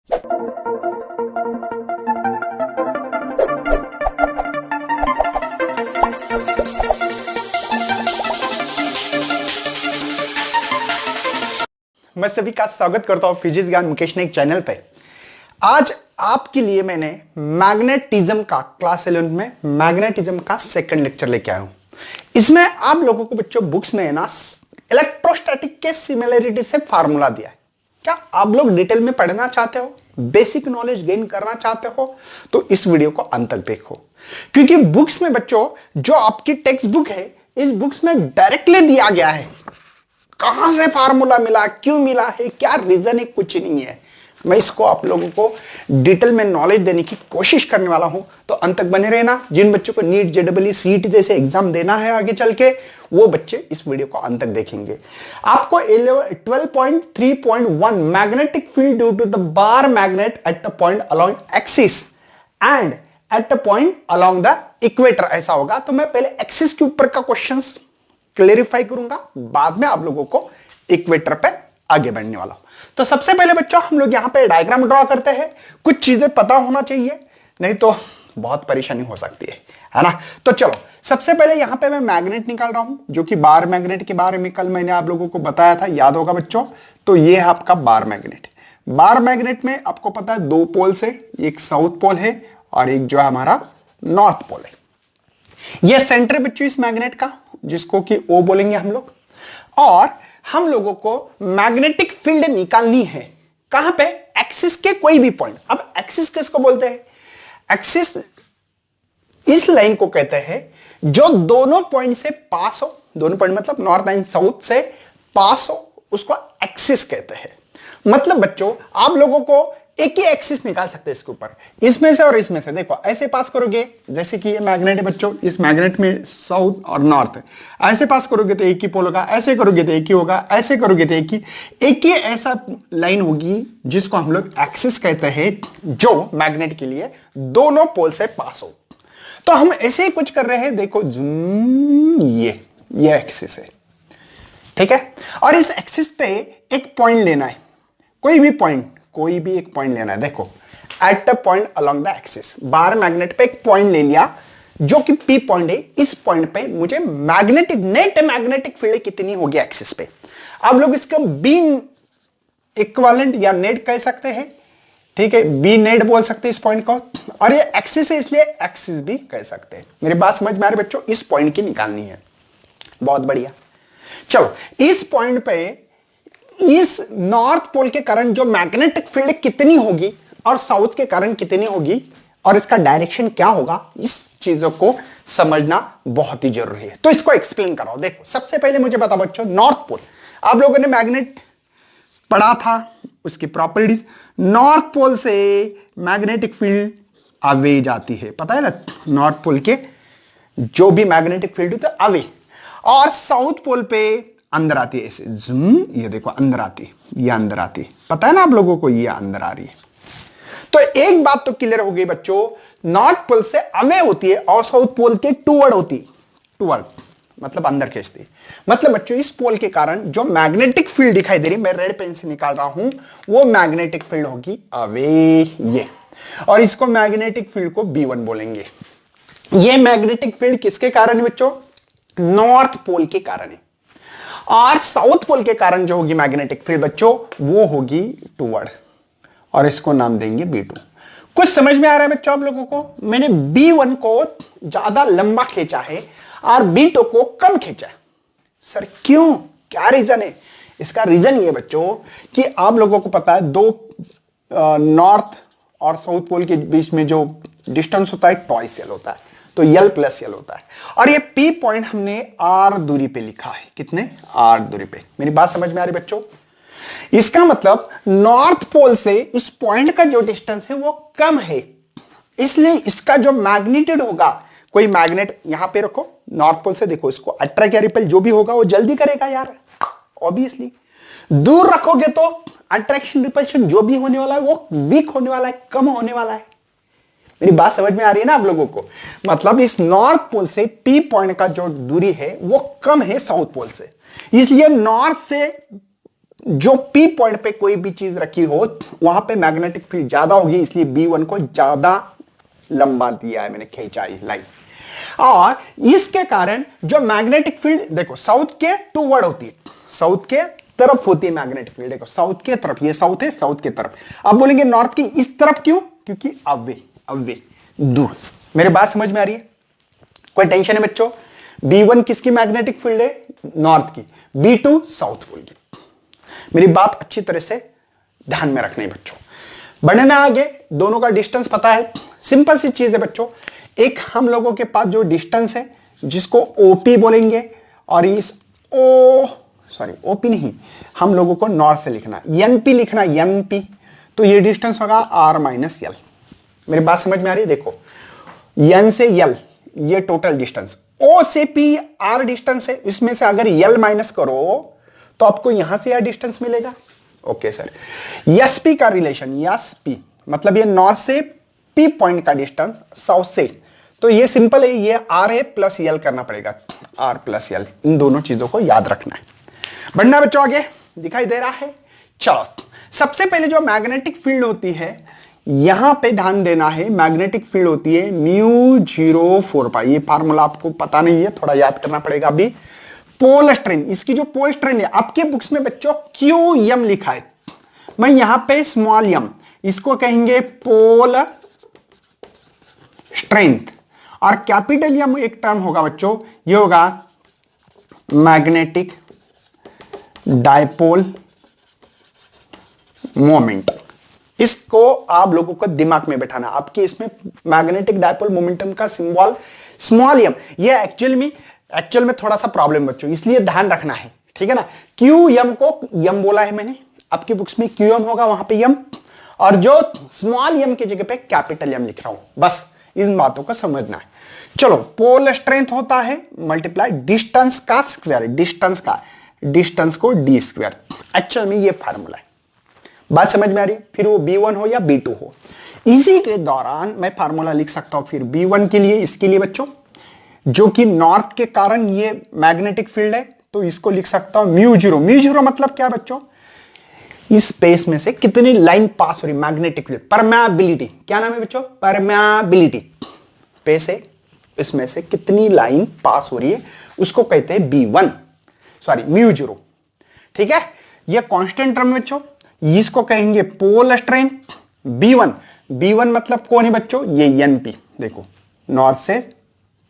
मैं सभी का स्वागत करता हूं फिजिक्स ज्ञान मुकेश ने एक चैनल पे। आज आपके लिए मैंने मैग्नेटिज्म का क्लास 11 में मैग्नेटिज्म का सेकंड लेक्चर लेके आया हूं। इसमें आप लोगों को बच्चों बुक्स में है ना इलेक्ट्रोस्टैटिक के सिमिलरिटी से फार्मूला दिया है। क्या आप लोग डिटेल में पढ़ना चाहते हो, बेसिक नॉलेज गेन करना चाहते हो, तो इस वीडियो को अंत तक देखो, क्योंकि बुक्स में बच्चों जो आपकी टेक्स्ट बुक है, इस बुक्स में डायरेक्टली दिया गया है। कहां से फार्मूला मिला, क्यों मिला है, क्या रीजन है, कुछ नहीं है। मैं इसको आप लोगों को डिटेल में नॉलेज देने की कोशिश करने वाला हूं, तो अंत तक बने रहना। जिन बच्चों को नीट, जेईई, सीईटी जैसे एग्जाम देना है आगे चल के, वो बच्चे इस वीडियो को अंत तक देखेंगे। आपको 12.3.1 magnetic field due to the bar magnet at the point along axis and at the point along the equator, ऐसा होगा। तो मैं पहले एक्सिस के ऊपर का क्वेश्चंस क्लेरिफाई करूंगा, बाद में आप लोगों को इक्वेटर पे आगे बढ़ने वाला हूं। तो सबसे पहले बच्चों हम लोग यहां पे डायग्राम ड्रॉ करते हैं। कुछ चीजें पता होना चाहिए, नहीं तो बहुत परेशानी हो सकती है ना। तो चलो सबसे पहले यहां पे मैं मैग्नेट निकाल रहा हूं, जो कि बार मैग्नेट के बारे में कल मैंने आप लोगों को बताया था, याद होगा बच्चों। तो ये है आपका बार मैग्नेट। बार मैग्नेट में आपको पता है दो पोल से, एक साउथ पोल है और एक जो है हमारा नॉर्थ पोल है। यह सेंटर बच्चों इस मैग्नेट का, जिसको कि O बोलेंगे हम लोग। और हम लोगों को मैग्नेटिक फील्ड निकालनी है कहां पे, एक्सिस के कोई भी पॉइंट। अब एक्सिस किसको बोलते हैं, एक्सिस इस लाइन को कहते हैं जो दोनों पॉइंट से पास हो, दोनों पॉइंट मतलब नॉर्थ एंड साउथ से पास हो, उसको एक्सिस कहते हैं। मतलब बच्चों आप लोगों को एक ही एक्सिस निकाल सकते हैं इसके ऊपर, इसमें से और इसमें से। देखो ऐसे पास करोगे, जैसे कि ये मैग्नेट है बच्चों, इस मैग्नेट में साउथ और नॉर्थ है, ऐसे पास करोगे तो एक ही पोल होगा, ऐसे करोगे तो एक ही होगा, ऐसे करोगे तो एक ही ऐसा लाइन होगी जिसको हम लोग एक्सिस कहते हैं, जो मैग्नेट के लिए दोनों पोल से पास हो। तो हम ऐसे ही कुछ कर रहे हैं, देखो ये एक्सिस है, ठीक है। और इस एक्सिस पे एक पॉइंट लेना है, कोई भी एक पॉइंट लेना है। देखो eight the point along the axis, bar magnet पे एक पॉइंट ले लिया जो कि P पॉइंट है। इस पॉइंट पे मुझे नेट मैग्नेटिक फील्ड कितनी होगी एक्सिस पे। आप लोग इसको बी इक्विवेलेंट या नेट कह सकते हैं, ठीक है, बी नेट बोल सकते हैं इस पॉइंट को। और ये एक्सिस है इसलिए एक्सिस भी कह सकते हैं। मेरी बात समझ में आ रही बच्चों, इस पॉइंट की निकालनी है। बहुत बढ़िया। चलो इस पॉइंट पे इस नॉर्थ पोल के कारण जो मैग्नेटिक फील्ड कितनी होगी और साउथ के कारण कितनी होगी और इसका डायरेक्शन क्या होगा, इस चीजों को समझना बहुत ही जरूरी है। तो इसको एक्सप्लेन कराओ। देखो सबसे पहले मुझे बताओ बच्चों, नॉर्थ पोल आप लोगों ने मैग्नेट पढ़ा था, उसकी प्रॉपर्टीज। नॉर्थ पोल से मैग्नेटिक फील्ड अवे जाती है, पता है ना, नॉर्थ पोल के जो भी मैग्नेटिक फील्ड होता है अवे, और साउथ पोल पे अंदर आती है ऐसे जूम। ये देखो अंदर आती है, ये अंदर आती है, पता है ना आप लोगों को, ये अंदर आ रही है। तो एक बात तो क्लियर हो गई बच्चों, नॉर्थ पोल से अवे होती है और साउथ पोल के टूवर्ड होती है। टूवर्ड मतलब अंदर खींचती। मतलब बच्चों इस पोल के कारण जो मैग्नेटिक फील्ड दिखाई दे रही, मैं रेड पेन से निकाल रहा हूं, वो मैग्नेटिक फील्ड होगी अवे, ये। और इसको मैग्नेटिक फील्ड को B1 बोलेंगे। ये मैग्नेटिक फील्ड किसके कारण है बच्चों, नॉर्थ पोल के कारण है। और साउथ पोल के कारण जो होगी मैग्नेटिक फील्ड बच्चों, वो होगी टूवर्ड, और इसको नाम देंगे B2। कुछ समझ में आ रहा है बच्चों आप लोगों को? मैंने B1 को ज्यादा लंबा खींचा है और B2 को कम खींचा है। सर क्यों, क्या रीजन है? इसका रीजन ये बच्चों कि आप लोगों को पता है दो नॉर्थ और साउथ पोल के बीच में जो डिस्टेंस होता है टॉइस एल होता है, तो L प्लस L होता है। और ये P पॉइंट हमने R दूरी पे लिखा है, कितने, R दूरी पे। मेरी बात समझ में आ रही बच्चों? इसका मतलब नॉर्थ पोल से इस पॉइंट का जो डिस्टेंस है वो कम है, इसलिए इसका जो मैग्नीट्यूड होगा, कोई मैग्नेट यहां पे रखो, नॉर्थ पोल से देखो, इसको अट्रैक्ट या रिपेल जो भी होगा वो जल्दी करेगा यार, ऑब्वियसली। दूर रखोगे तो अट्रैक्शन रिपल्शन जो भी होने वाला है वो वीक होने वाला है, कम होने वाला है। मेरी बात समझ में आ रही है ना आप लोगों को? मतलब इस नॉर्थ पोल से P पॉइंट का जो दूरी है वो कम है साउथ पोल से, इसलिए नॉर्थ से जो P पॉइंट पे कोई भी चीज रखी हो वहां पे मैग्नेटिक फील्ड ज्यादा होगी, इसलिए B1 को ज्यादा लंबा दिया है मैंने, खींचाई लाइन। और इसके कारण जो मैग्नेटिक फील्ड देखो साउथ के टूवर्ड होती है, साउथ के तरफ होती है मैग्नेटिक फील्ड, देखो साउथ के तरफ, ये साउथ है, साउथ के तरफ। अब बोलेंगे नॉर्थ की इस तरफ क्यों? क्योंकि अवे, अवे दूर। मेरी बात समझ में आ रही है? कोई टेंशन है बच्चों? B1 किसकी मैग्नेटिक फील्ड है? नॉर्थ की। B2 साउथ पोल की। मेरी बात अच्छी तरह से ध्यान में रखनी है बच्चों। बढ़ना आगे, दोनों का डिस्टेंस पता है, सिंपल सी चीज है बच्चों। एक हम लोगों के पास जो डिस्टेंस है जिसको OP बोलेंगे, और इस OP नहीं, हम लोगों को नॉर्थ से लिखना, NP लिखना, NP। तो ये डिस्टेंस होगा R माइनस L। मेरी बात समझ में आ रही है? देखो N से L ये टोटल डिस्टेंस, O से P R डिस्टेंस है, इसमें से अगर L माइनस करो तो आपको यहां से यह डिस्टेंस मिलेगा। Okay sir. SP का रिलेशन, SP मतलब ये नॉर्थ से P पॉइंट का डिस्टेंस साउथ से, तो ये सिंपल है, ये R है प्लस L करना पड़ेगा, R प्लस L। इन दोनों चीजों को याद रखना है। बढ़ना बच्चों आगे, दिखाई दे रहा है? चलो सबसे पहले जो मैग्नेटिक फील्ड होती है, यहां पे ध्यान देना है, मैग्नेटिक फील्ड होती है μ04π। ये फार्मूला आपको पता नहीं है, थोड़ा याद करना पड़ेगा अभी। पोल स्ट्रेन, इसकी जो पोल स्ट्रेन है आपके बुक्स में बच्चों QM लिखा है, मैं यहां पे स्मॉल m, इसको कहेंगे पोल स्ट्रेंथ। और कैपिटल M एक टर्म होगा बच्चों, ये होगा मैग्नेटिक डायपोल मोमेंट। इसको आप लोगों को दिमाग में बैठाना। आपके इसमें मैग्नेटिक डायपोल मोमेंटम का सिंबल स्मॉल m, ये एक्चुअल में थोड़ा सा प्रॉब्लम बच्चों, इसलिए ध्यान रखना है, ठीक है ना। QM को m बोला है मैंने, आपकी बुक्स में QM होगा, वहां पे m, और जो स्मॉल m की जगह पे कैपिटल M लिख रहा हूं, बस इन बातों को समझना है। चलो, पोल स्ट्रेंथ होता है मल्टीप्लाई डिस्टेंस का स्क्वायर, डिस्टेंस को d स्क्वायर। एक्चुअल में ये फार्मूला है, बात समझ में आ रही है? फिर वो B1 हो या B2 हो, इसी के दौरान मैं फार्मूला लिख सकता हूं फिर B1 के लिए, इसके लिए बच्चों, जो कि नॉर्थ के कारण ये मैग्नेटिक फील्ड है, तो इसको लिख सकता हूं μ0 मतलब क्या बच्चों? इस स्पेस में से कितनी लाइन पास हो रही, मैग्नेटिक फील्ड, परमेबिलिटी। क्या नाम है बच्चों? परमेबिलिटी। पे से इसमें से कितनी लाइन पास हो रही है, उसको कहते हैं B1, सॉरी μ0, ठीक है। ये कांस्टेंट टर्म बच्चों, इसको कहेंगे पोल स्ट्रेंथ। B1 मतलब कौन है बच्चों? ये NP। देखो नॉर्थ से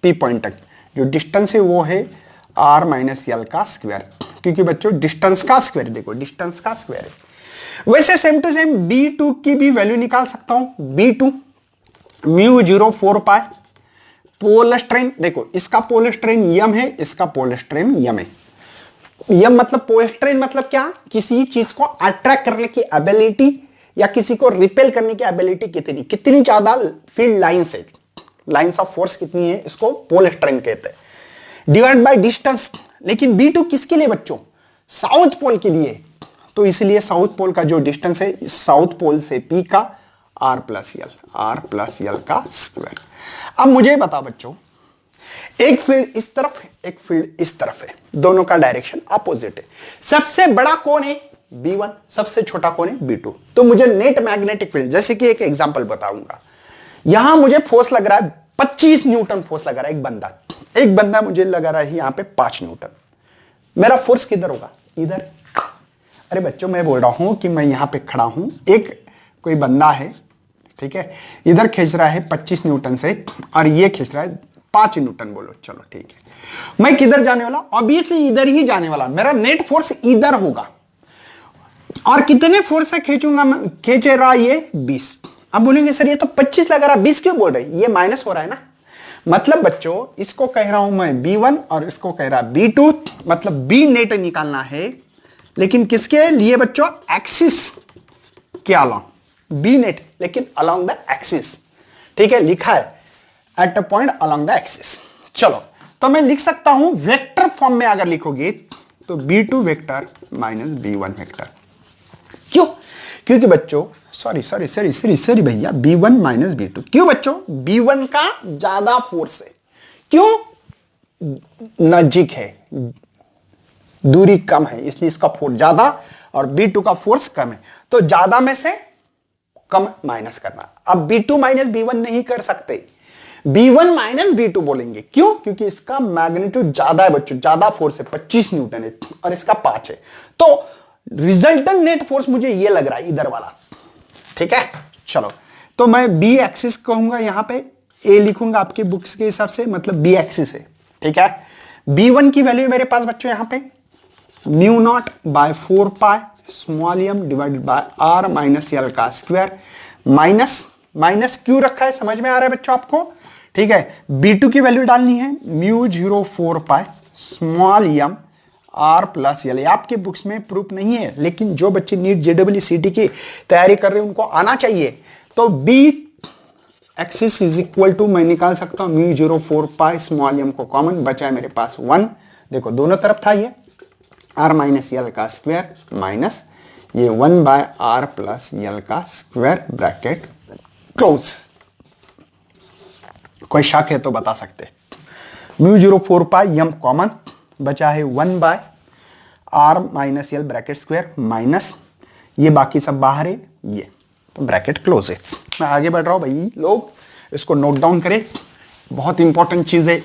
P पॉइंट तक जो डिस्टेंस है वो है R माइनस L का स्क्वायर, क्योंकि बच्चों डिस्टेंस का स्क्वायर, देखो डिस्टेंस का स्क्वायर है। वैसे सेम टू सेम B2 की भी वैल्यू निकाल सकता हूं। B2 μ04π पोल स्ट्रेन, देखो इसका पोल स्ट्रेन M है, इसका पोल स्ट्रेन M है। M मतलब पोल स्ट्रेन मतलब क्या? किसी चीज को अट्रैक्ट करने की एबिलिटी या किसी को रिपेल करने की एबिलिटी कितनी ज्यादा फील्ड लाइंस है, लाइंस ऑफ फोर्स कितनी है, इसको पोल स्ट्रेन कहते हैं, डिवाइड बाय डिस्टेंस। लेकिन B2 किसके लिए बच्चों? साउथ पोल के लिए, तो इसलिए साउथ पोल का जो डिस्टेंस है साउथ पोल से P का R प्लस L का स्क्वायर। अब मुझे बताओ बच्चों, एक फील्ड इस तरफ, एक फील्ड इस तरफ है, दोनों का डायरेक्शन अपोजिट है। सबसे बड़ा कौन है? B1, सबसे छोटा कौन है? B2। तो मुझे नेट मैग्नेटिक फील्ड, जैसे कि एक एग्जांपल बताऊंगा, यहां मुझे फोर्स लग रहा है 25 न्यूटन फोर्स लगा रहा है, एक बंदा मुझे लगा रहा है यहां पे 5 न्यूटन। मेरा फोर्स किधर होगा? इधर। अरे बच्चों मैं बोल रहा हूं कि मैं यहां पे खड़ा हूं, एक कोई बंदा है, ठीक है, इधर खींच रहा है 25 न्यूटन से और ये खींच रहा है 5 न्यूटन, बोलो चलो ठीक है। मैं किधर जाने वाला? ऑब्वियसली इधर ही जाने वाला, मेरा नेट फोर्स इधर होगा। और कितने फोर्स से खींचूंगा मैं? खींच रहा ये 20। अब बोलेंगे सर ये तो 25 लगा रहा, 20 क्यों बोल रहे? ये माइनस हो रहा है ना। मतलब बच्चों इसको कह रहा हूं मैं B1 और इसको कह रहा B2, मतलब B नेट निकालना है, लेकिन किसके लिए बच्चों? एक्सिस के अलोंग, B नेट लेकिन अलोंग द एक्सिस, ठीक है, लिखा है at a point along the axis. चलो तो मैं लिख सकता हूं वेक्टर फॉर्म में, अगर लिखोगे तो B2 vector minus B1 vector. क्यों? क्योंकि बच्चों सॉरी भैया, B1 माइनस B2 क्यों बच्चों? B1 का ज्यादा फोर्स है, क्यों? नजदीक है, दूरी कम है, इसलिए इसका फोर्स ज्यादा, और B2 का फोर्स कम है, तो ज्यादा में से कम माइनस करना। अब B2 माइनस B1 नहीं कर सकते, B1 माइनस B2 बोलेंगे। क्यों? क्योंकि इसका मैग्नीट्यूड ज्यादा है बच्चों, ज्यादा फोर्स है, 25 न्यूटन है और इसका 5 है। तो रिजल्टेंट नेट फोर्स मुझे ये लग रहा है इधर वाला। ठीक है, चलो तो मैं B एक्सिस कहूंगा, यहां पे A लिखूंगा आपकी बुक्स के हिसाब से, मतलब B एक्सिस है। ठीक है, B1 की वैल्यू मेरे पास बच्चों यहां पे mu naught by 4 pi small m divided by r minus l का स्क्वायर, माइनस माइनस क्यों रखा है समझ में आ रहा है बच्चों आपको? ठीक है, B2 की वैल्यू डालनी है mu 04 pi small m r plus L. आपके बुक्स में प्रूफ नहीं है, लेकिन जो बच्चे नीट JEE की तैयारी कर रहे हैं उनको आना चाहिए। तो B axis is equal to मैं निकाल सकता हूं म्यू 04 पाई स्मॉल m को कॉमन, बचा है मेरे पास 1। देखो दोनों तरफ था ये r माइनस एल का स्क्वायर माइनस ये 1 बाय r प्लस एल का स्क्वायर ब्रैकेट क्लोज। कोई शक है तो बता सकते। म्यू 04 पाई m कॉमन, बचा है 1 by r minus l bracket square minus ये बाकी सब बाहर है ये, तो ब्रैकेट क्लोज है। मैं आगे बढ़ रहा हूं भाई, लोग इसको नोट डाउन करें, बहुत इंपॉर्टेंट चीज है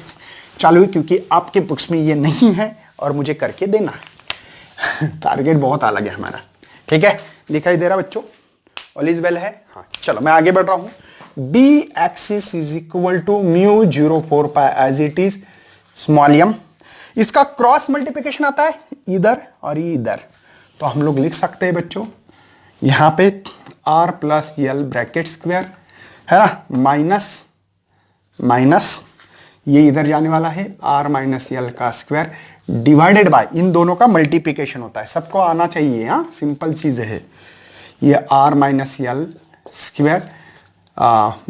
चालू है, क्योंकि आपके बुक्स में ये नहीं है और मुझे करके देना है। टारगेट बहुत अलग है हमारा। ठीक है, दिखाई दे रहा बच्चों? ऑल इज वेल है? हाँ चलो मैं आगे बढ़ रहा हूं। B axis is equal to mu 04 pi as it is small m। इसका क्रॉस मल्टीप्लिकेशन आता है इधर और इधर, तो हम लोग लिख सकते हैं बच्चों यहां पे r plus L bracket square है ना, माइनस माइनस ये इधर जाने वाला है r माइनस एल का स्क्वायर डिवाइडेड बाय इन दोनों का मल्टीप्लिकेशन होता है, सबको आना चाहिए। हाँ सिंपल चीज है ये, r minus L square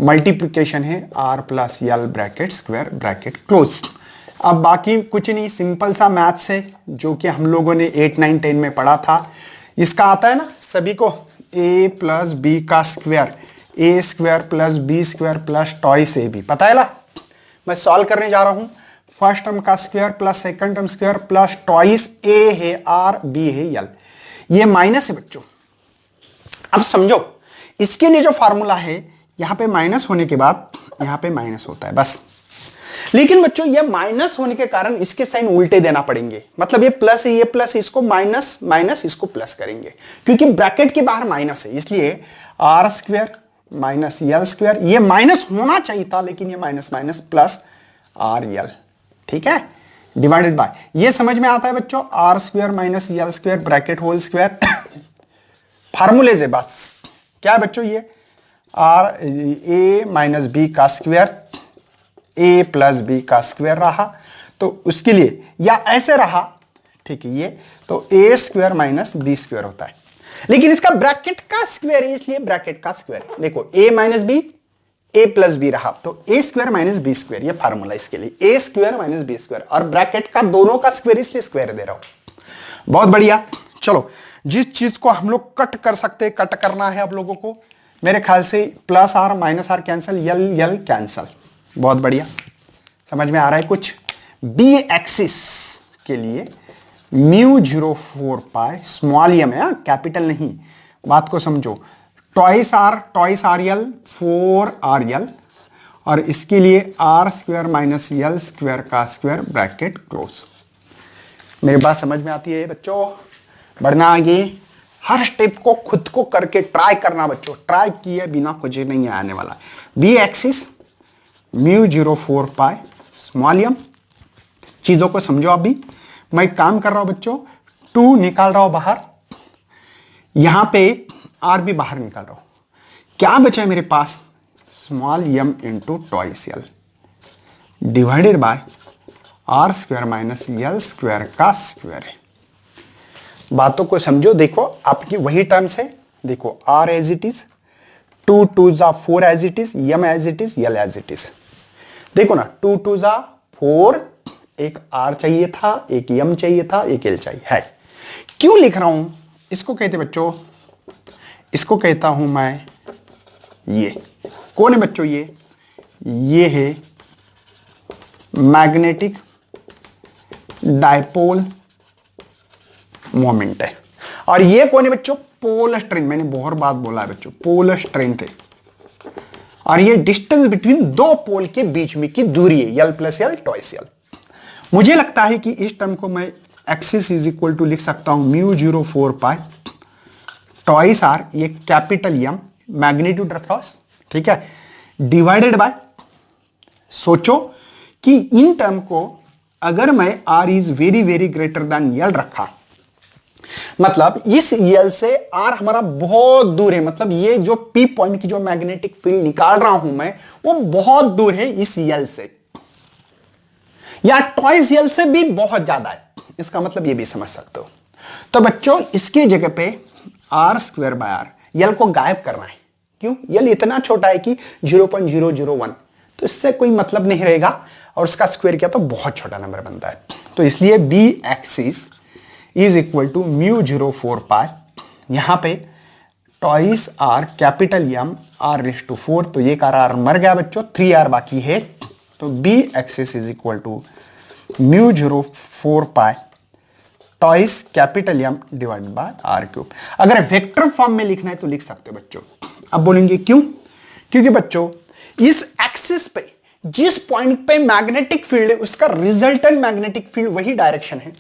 multiplication है r plus L bracket square bracket close. अब बाकी कुछ नहीं, सिंपल सा मैथ्स है जो कि हम लोगों ने 8, 9, 10 में पढ़ा था। इसका आता है ना सभी को, a प्लस बी का square, a square plus b square plus twice a b, पता है ना? मैं सॉल्व करने जा रहा हूं, फर्स्ट टर्म का square plus second term square plus twice a है आर बी है एल, ये माइनस है बच्चों। अब समझो इसके लिए जो फार्मूला है यहां पे माइनस होने के बाद यहां पे माइनस होता है बस। लेकिन बच्चों ये माइनस होने के कारण इसके साइन उल्टे देना पड़ेंगे, मतलब ये प्लस है ये प्लस है, इसको माइनस माइनस इसको प्लस करेंगे, क्योंकि ब्रैकेट के बाहर माइनस है, इसलिए r square minus L square, ये माइनस होना चाहिए था लेकिन ये minus minus plus r l. ठीक है, डिवाइडेड बाय ये समझ में आता है बच्चों, r square minus L square bracket whole square. फार्मूले से बस क्या है बच्चों, ये आर ए माइनस बी का स्क्वायर ए प्लस बी का स्क्वायर रहा, तो उसके लिए या ऐसे रहा, ठीक है ये, तो ए स्क्वायर माइनस बी स्क्वायर होता है, लेकिन इसका ब्रैकेट का स्क्वायर है इसलिए ब्रैकेट का स्क्वायर। देखो ए माइनस बी ए प्लस बी रहा, तो ए स्क्वायर माइनस बी स्क्वायर, ये फार्मूला इसके लिए, ए स्क्वायर माइनस बी स्क्वायर, और ब्रैकेट का दोनों का स्क्वायर इसलिए स्क्वायर दे रहा हूं। बहुत बढ़िया, चलो जिस चीज को हम लोग कट कर सकते हैं कट करना है आप लोगों को, मेरे ख्याल से plus r minus r cancel, l l cancel. बहुत बढ़िया, समझ में आ रहा है कुछ? बी एक्सिस के लिए म्यू 04 पाई स्मॉल एम है, कैपिटल नहीं, बात को समझो, twice r l 4 r l, और इसके लिए r square minus L square का स्क्वायर ब्रैकेट क्लोज। मेरी बात समझ में आती है बच्चों? बढ़ना आगे, हर स्टेप को खुद को करके ट्राई करना बच्चों, ट्राई किए बिना कुछ नहीं आने वाला। B axis mu 04 pi small m, चीजों को समझो। अभी मैं काम कर रहा हूं बच्चों, 2 निकाल रहा हूं बाहर, यहां पे आर भी बाहर निकाल रहा हूं, क्या बचा है मेरे पास? Small M into twice L divided by are square minus L square का स्क्वायर है। बातों को समझो, देखो आपकी वही टर्म्स है, देखो आर एज इट इज, 2 2 जा 4 as it is, m as it is, l as it is. देखो ना 2 2 जा 4, एक आर चाहिए था, एक एम चाहिए था, एक एल चाहिए है। क्यों लिख रहा हूं इसको? कहते बच्चों, इसको कहता हूं मैं, ये कौन है बच्चों? ये है मैग्नेटिक डायपोल मोमेंट है। और ये कौन है बच्चों? पोल स्ट्रेन। मैंने बहुत बात बोला है बच्चों, पोल स्ट्रेन थे। और ये डिस्टेंस बिटवीन दो पोल के बीच में की दूरी है, यल प्लस यल ट्वाइस यल। मुझे लगता है कि इस टर्म को मैं एक्सिस इज इक्वल टू लिख सकता हूं म्यू 0 4 पाई ट्वाइस आर, ये कैपिटल एम मैग्नीट्यूड अक्रॉस, ठीक है, डिवाइडेड बाय, सोचो कि इन टर्म को अगर मैं R is very very greater than L रखा, मतलब इस यल से आर हमारा बहुत दूर है, मतलब ये जो पी पॉइंट की जो मैग्नेटिक फील्ड निकाल रहा हूं मैं, वो बहुत दूर है इस यल से, या ट्वाइस यल से भी बहुत ज्यादा है। इसका मतलब ये भी समझ सकते हो। तो बच्चों इसकी जगह पे आर स्क्वायर बाय आर, यल को गायब करना है। क्यों? यल इतना छोटा है कि 0.001, तो इससे कोई मतलब नहीं रहेगा, और उसका स्क्वायर किया तो बहुत छोटा नंबर बनता है। तो इसलिए b axis is equal to mu 0 4 pi, यहां पे twice r capital m r raise to 4, तो ये आर मर गया बच्चों, 3r बाकी है। तो b axis is equal to mu 0 4 pi twice capital m divided by r cube. अगर वेक्टर फॉर्म में लिखना है तो लिख सकते हो बच्चों। अब बोलेंगे क्यों? क्योंकि बच्चों इस एक्सिस पे जिस पॉइंट पे मैग्नेटिक फील्ड है उसका रिजल्टेंट मैग्नेटिक फील्ड वही डायरेक्शन है,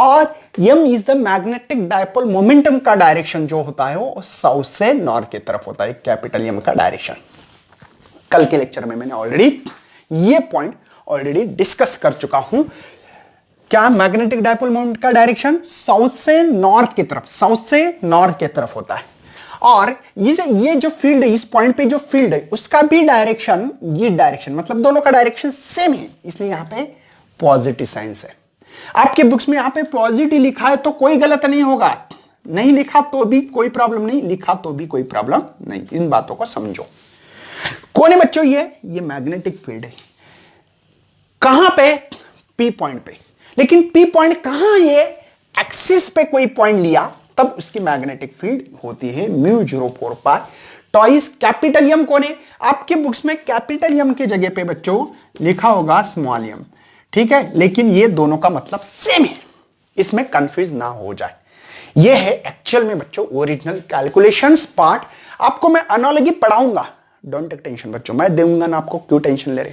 और m is the magnetic dipole momentum का डायरेक्शन जो होता है वो साउथ से नॉर्थ की तरफ होता है, कैपिटल M का डायरेक्शन। कल के लेक्चर में मैंने ऑलरेडी ये पॉइंट ऑलरेडी डिस्कस कर चुका हूं। क्या मैग्नेटिक डायपोल मोमेंट का डायरेक्शन साउथ से नॉर्थ की तरफ, साउथ से नॉर्थ की तरफ होता है, और ये जो फील्ड है, इस पॉइंट पे जो फील्ड है उसका भी डायरेक्शन, ये डायरेक्शन, मतलब दोनों का डायरेक्शन सेम है, इसलिए यहां पे पॉजिटिव साइंस है। आपके बुक्स में यहां पे पॉजिटिव लिखा है तो कोई गलत नहीं होगा, नहीं लिखा तो भी कोई प्रॉब्लम नहीं, लिखा तो भी कोई प्रॉब्लम नहीं। इन बातों को समझो। कौन है बच्चों? ये मैग्नेटिक फील्ड है। कहां पे? पी पॉइंट पे। लेकिन पी पॉइंट कहां? ये एक्सिस पे कोई पॉइंट लिया तब उसकी मैग्नेटिक फील्ड होती है mu 0 4 pi twice capital M. कौन है? आपके बुक्स में कैपिटल एम की जगह पे बच्चों लिखा होगा स्मॉल एम, ठीक है, लेकिन ये दोनों का मतलब सेम है, इसमें कंफ्यूज ना हो जाए। ये है एक्चुअल में बच्चों ओरिजिनल कैलकुलेशंस पार्ट। आपको मैं एनालॉजी पढ़ाऊंगा, डोंट टेक टेंशन बच्चों, मैं दूंगा ना आपको, क्यों टेंशन ले रहे?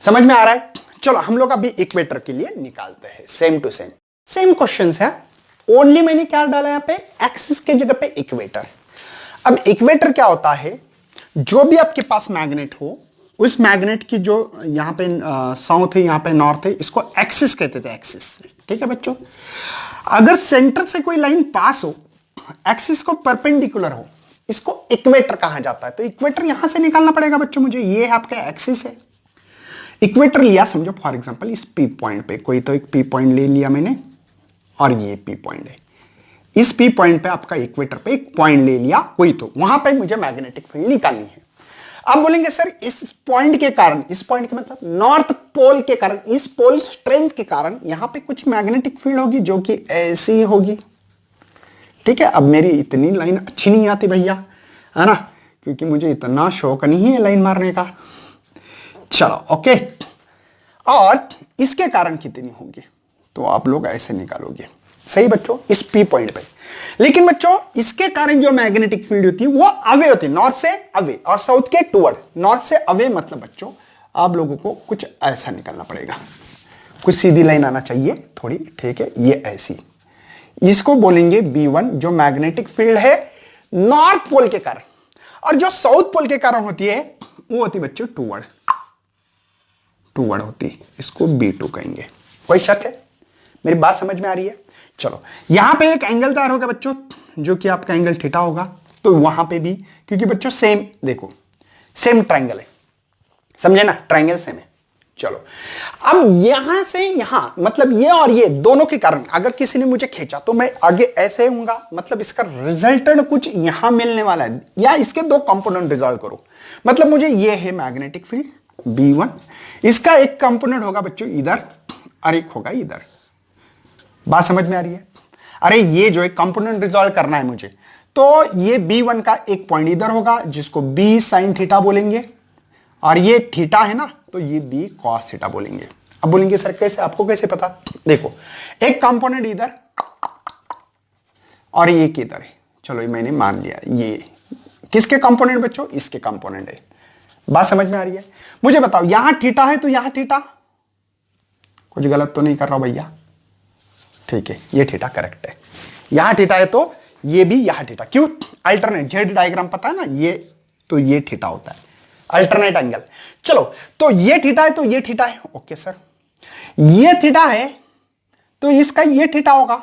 समझ में आ रहा है? चलो हम लोग अभी इक्वेटर के लिए निकालते हैं, same to same same question है, ओनली मैंने क्या डाला यहां पे, एक्सिस के जगह पे इक्वेटर। अब इक्वेटर क्या होता है? जो भी आपके पास मैग्नेट हो, उस मैग्नेट की जो यहां पे साउथ है, यहां पे नॉर्थ है, इसको एक्सिस कहते थे, एक्सिस, ठीक है बच्चों। अगर सेंटर से कोई लाइन पास हो, एक्सिस को परपेंडिकुलर हो, इसको इक्वेटर कहा जाता है। तो इक्वेटर यहां से निकालना पड़ेगा बच्चों मुझे। ये आपका एक्सिस है, इक्वेटर लिया समझो फॉर एग्जांपल इस पी पॉइंट पे, कोई तो एक पी पॉइंट ले लिया मैंने, और ये पी पॉइंट है, इस पी पॉइंट पे आपका इक्वेटर पे एक पॉइंट ले लिया कोई, तो वहां पे मुझे मैग्नेटिक फील्ड निकालनी है। अब बोलेंगे सर इस पॉइंट के कारण, इस पॉइंट के मतलब नॉर्थ पोल के कारण, इस पोल स्ट्रेंथ के कारण यहां पे कुछ मैग्नेटिक फील्ड होगी जो कि ऐसी होगी, ठीक है। अब मेरी इतनी लाइन अच्छी नहीं आती भैया, है ना, क्योंकि मुझे इतना शौक नहीं है लाइन मारने का। चलो ओके, और इसके कारण कितनी होगी, तो आप लोग ऐसे निकालोगे, सही बच्चों, इस पी पॉइंट पे। लेकिन बच्चों इसके कारण जो मैग्नेटिक फील्ड होती है वो अवे होती है, नॉर्थ से अवे और साउथ के टुवर्ड। नॉर्थ से अवे मतलब बच्चों आप लोगों को कुछ ऐसा निकालना पड़ेगा, कुछ सीधी लाइन आना चाहिए थोड़ी, ठीक है, ये ऐसी, इसको बोलेंगे B1, जो मैग्नेटिक फील्ड है नॉर्थ पोल के कारण, और जो साउथ पोल के कारण होती है वो होती है बच्चों टुवर्ड, टुवर्ड होती है, इसको B2 कहेंगे। कोई शक है? मेरी बात समझ में आ रही है? चलो यहां पे एक एंगल तैयार होगा बच्चों, जो कि आपका एंगल थीटा होगा, तो वहां पे भी, क्योंकि बच्चों सेम, देखो सेम ट्रायंगल है, समझे ना, ट्रायंगल सेम है। चलो अब यहां से यहां, मतलब ये और ये दोनों के कारण अगर किसी ने मुझे खींचा तो मैं आगे ऐसे होऊंगा, मतलब इसका रिजल्टेंट कुछ यहां मिलने वाला है, या इसके दो कंपोनेंट रिजॉल्व करो। मतलब मुझे ये है मैग्नेटिक फील्ड B1, इसका एक कंपोनेंट होगा बच्चों इधर और एक होगा इधर। बात समझ में आ रही है? अरे ये जो एक कंपोनेंट रिजॉल्व करना है मुझे, तो ये B1 का एक पॉइंट इधर होगा जिसको B साइन थीटा बोलेंगे, और ये थीटा है ना, तो ये B कॉस थीटा बोलेंगे। अब बोलेंगे सर कैसे, आपको कैसे पता? देखो एक कंपोनेंट इधर और ये किधर है, चलो ये मैंने मान लिया, ये किसके कंपोनेंट बच्चों, इसके कंपोनेंट है। बात समझ में आ रही है? मुझे बताओ यहां थीटा है तो यहां थीटा, कुछ गलत तो नहीं कर रहा भैया? ठीक है, ये थीटा करेक्ट है। यहां थीटा है तो ये भी यहां थीटा, क्यों? अल्टरनेट जेड डायग्राम पता है ना, ये तो ये थीटा होता है, अल्टरनेट एंगल। चलो तो ये थीटा है तो ये थीटा है, ओके सर। ये थीटा है तो इसका ये थीटा होगा,